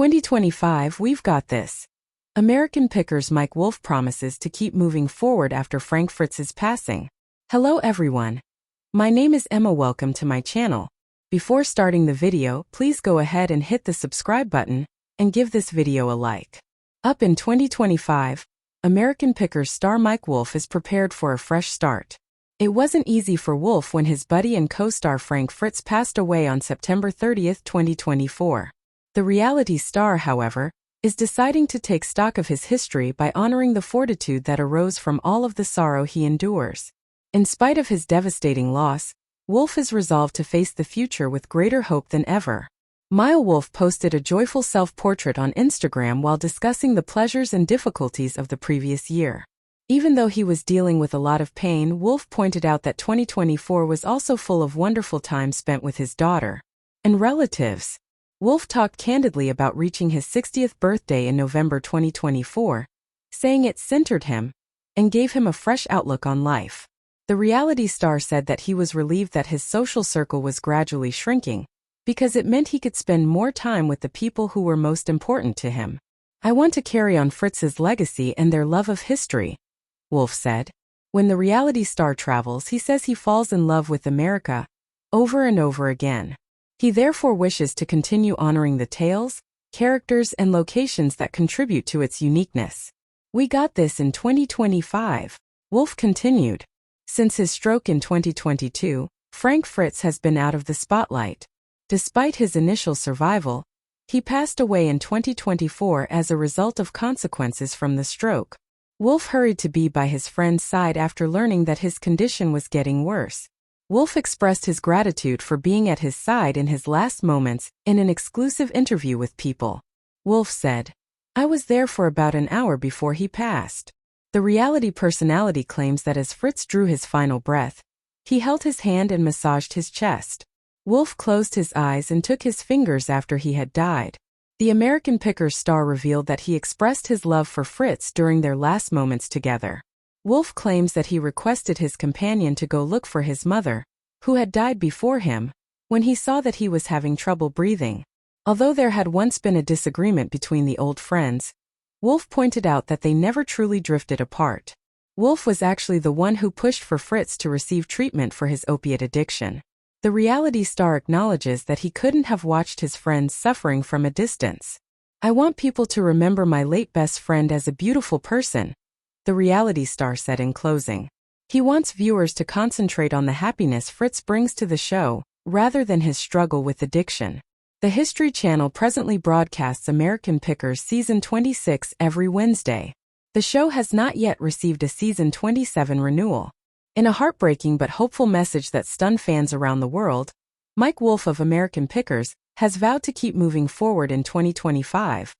2025, we've got this. American Pickers Mike Wolfe promises to keep moving forward after Frank Fritz's passing. Hello everyone. My name is Emma. Welcome to my channel. Before starting the video, please go ahead and hit the subscribe button and give this video a like. Up in 2025, American Pickers star Mike Wolfe is prepared for a fresh start. It wasn't easy for Wolfe when his buddy and co-star Frank Fritz passed away on September 30, 2024. The reality star, however, is deciding to take stock of his history by honoring the fortitude that arose from all of the sorrow he endures. In spite of his devastating loss, Wolfe is resolved to face the future with greater hope than ever. Wolfe posted a joyful self-portrait on Instagram while discussing the pleasures and difficulties of the previous year. Even though he was dealing with a lot of pain, Wolfe pointed out that 2024 was also full of wonderful time spent with his daughter and relatives. Wolfe talked candidly about reaching his 60th birthday in November 2024, saying it centered him and gave him a fresh outlook on life. The reality star said that he was relieved that his social circle was gradually shrinking, because it meant he could spend more time with the people who were most important to him. "I want to carry on Fritz's legacy and their love of history," Wolfe said. When the reality star travels, he says he falls in love with America over and over again. He therefore wishes to continue honoring the tales, characters, and locations that contribute to its uniqueness. "We got this in 2025, Wolfe continued. Since his stroke in 2022, Frank Fritz has been out of the spotlight. Despite his initial survival, he passed away in 2024 as a result of consequences from the stroke. Wolfe hurried to be by his friend's side after learning that his condition was getting worse. Wolfe expressed his gratitude for being at his side in his last moments in an exclusive interview with People. Wolfe said, "I was there for about an hour before he passed." The reality personality claims that as Fritz drew his final breath, he held his hand and massaged his chest. Wolfe closed his eyes and took his fingers after he had died. The American Pickers star revealed that he expressed his love for Fritz during their last moments together. Wolfe claims that he requested his companion to go look for his mother, who had died before him, when he saw that he was having trouble breathing. Although there had once been a disagreement between the old friends, Wolfe pointed out that they never truly drifted apart. Wolfe was actually the one who pushed for Fritz to receive treatment for his opiate addiction. The reality star acknowledges that he couldn't have watched his friends suffering from a distance. "I want people to remember my late best friend as a beautiful person," the reality star said in closing. He wants viewers to concentrate on the happiness Fritz brings to the show, rather than his struggle with addiction. The History Channel presently broadcasts American Pickers Season 26 every Wednesday. The show has not yet received a Season 27 renewal. In a heartbreaking but hopeful message that stunned fans around the world, Mike Wolfe of American Pickers has vowed to keep moving forward in 2025,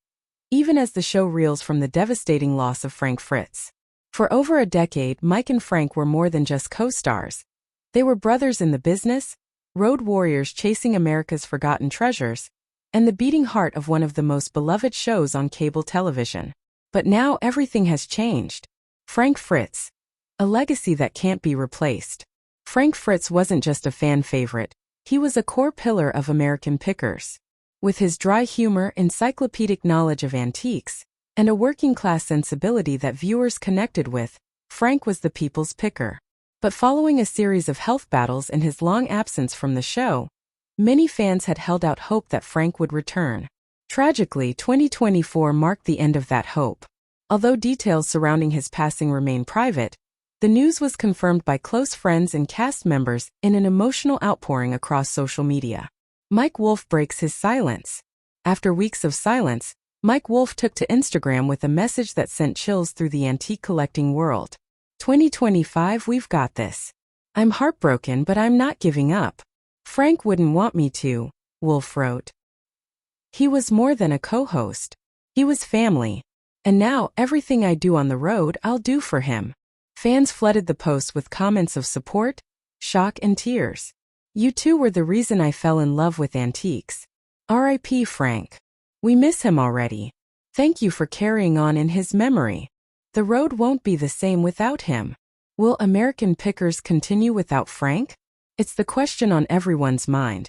even as the show reels from the devastating loss of Frank Fritz. For over a decade, Mike and Frank were more than just co-stars. They were brothers in the business, road warriors chasing America's forgotten treasures, and the beating heart of one of the most beloved shows on cable television. But now everything has changed. Frank Fritz, a legacy that can't be replaced. Frank Fritz wasn't just a fan favorite, he was a core pillar of American Pickers. With his dry humor, encyclopedic knowledge of antiques, and a working-class sensibility that viewers connected with, Frank was the people's picker. But following a series of health battles and his long absence from the show, many fans had held out hope that Frank would return. Tragically, 2024 marked the end of that hope. Although details surrounding his passing remain private, the news was confirmed by close friends and cast members in an emotional outpouring across social media. Mike Wolfe breaks his silence. After weeks of silence, Mike Wolfe took to Instagram with a message that sent chills through the antique collecting world. 2025, we've got this. "I'm heartbroken, but I'm not giving up. Frank wouldn't want me to," Wolfe wrote. "He was more than a co-host. He was family. And now, everything I do on the road, I'll do for him." Fans flooded the post with comments of support, shock, and tears. "You two were the reason I fell in love with antiques. R.I.P. Frank. We miss him already. Thank you for carrying on in his memory. The road won't be the same without him." Will American Pickers continue without Frank? It's the question on everyone's mind.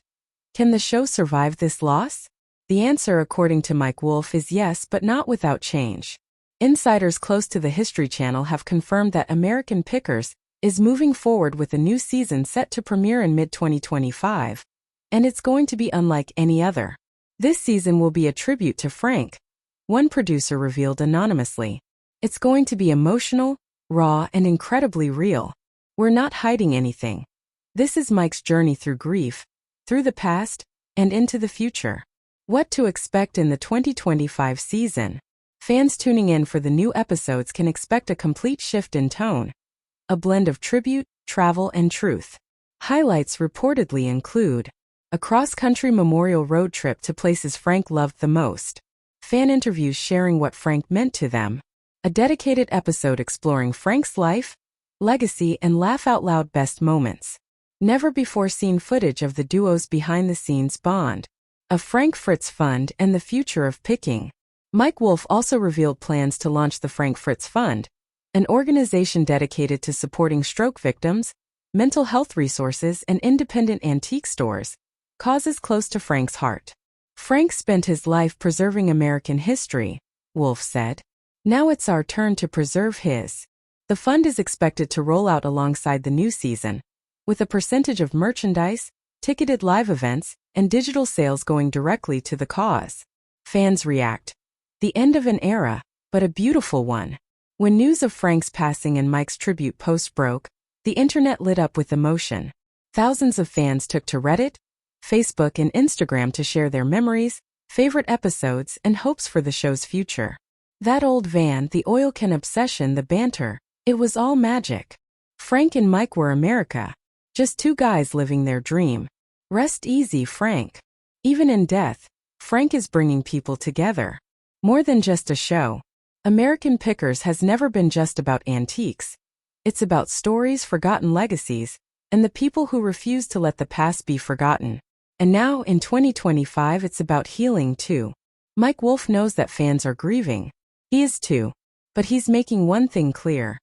Can the show survive this loss? The answer, according to Mike Wolfe, is yes, but not without change. Insiders close to the History Channel have confirmed that American Pickers is moving forward with a new season set to premiere in mid-2025, and it's going to be unlike any other. This season will be a tribute to Frank, one producer revealed anonymously. It's going to be emotional, raw, and incredibly real. We're not hiding anything. This is Mike's journey through grief, through the past, and into the future. What to expect in the 2025 season? Fans tuning in for the new episodes can expect a complete shift in tone, a blend of tribute, travel, and truth. Highlights reportedly include a cross-country memorial road trip to places Frank loved the most, fan interviews sharing what Frank meant to them, a dedicated episode exploring Frank's life, legacy, and laugh-out-loud best moments, never-before-seen footage of the duo's behind-the-scenes bond, a Frank Fritz Fund, and the future of picking. Mike Wolfe also revealed plans to launch the Frank Fritz Fund, an organization dedicated to supporting stroke victims, mental health resources, and independent antique stores, causes close to Frank's heart. Frank spent his life preserving American history, Wolfe said. Now it's our turn to preserve his. The fund is expected to roll out alongside the new season, with a percentage of merchandise, ticketed live events, and digital sales going directly to the cause. Fans react. The end of an era, but a beautiful one. When news of Frank's passing and Mike's tribute post broke, the internet lit up with emotion. Thousands of fans took to Reddit, Facebook, and Instagram to share their memories, favorite episodes, and hopes for the show's future. That old van, the oil can obsession, the banter, it was all magic. Frank and Mike were America. Just two guys living their dream. Rest easy, Frank. Even in death, Frank is bringing people together. More than just a show, American Pickers has never been just about antiques. It's about stories, forgotten legacies, and the people who refuse to let the past be forgotten. And now, in 2025, it's about healing too. Mike Wolfe knows that fans are grieving. He is too. But he's making one thing clear.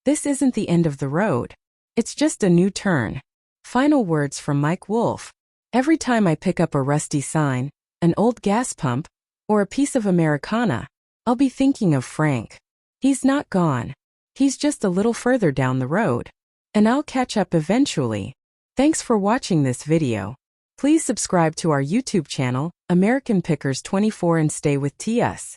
This isn't the end of the road. It's just a new turn. Final words from Mike Wolfe. Every time I pick up a rusty sign, an old gas pump, or a piece of Americana, I'll be thinking of Frank. He's not gone. He's just a little further down the road. And I'll catch up eventually. Thanks for watching this video. Please subscribe to our YouTube channel, American Pickers 24, and stay with TS.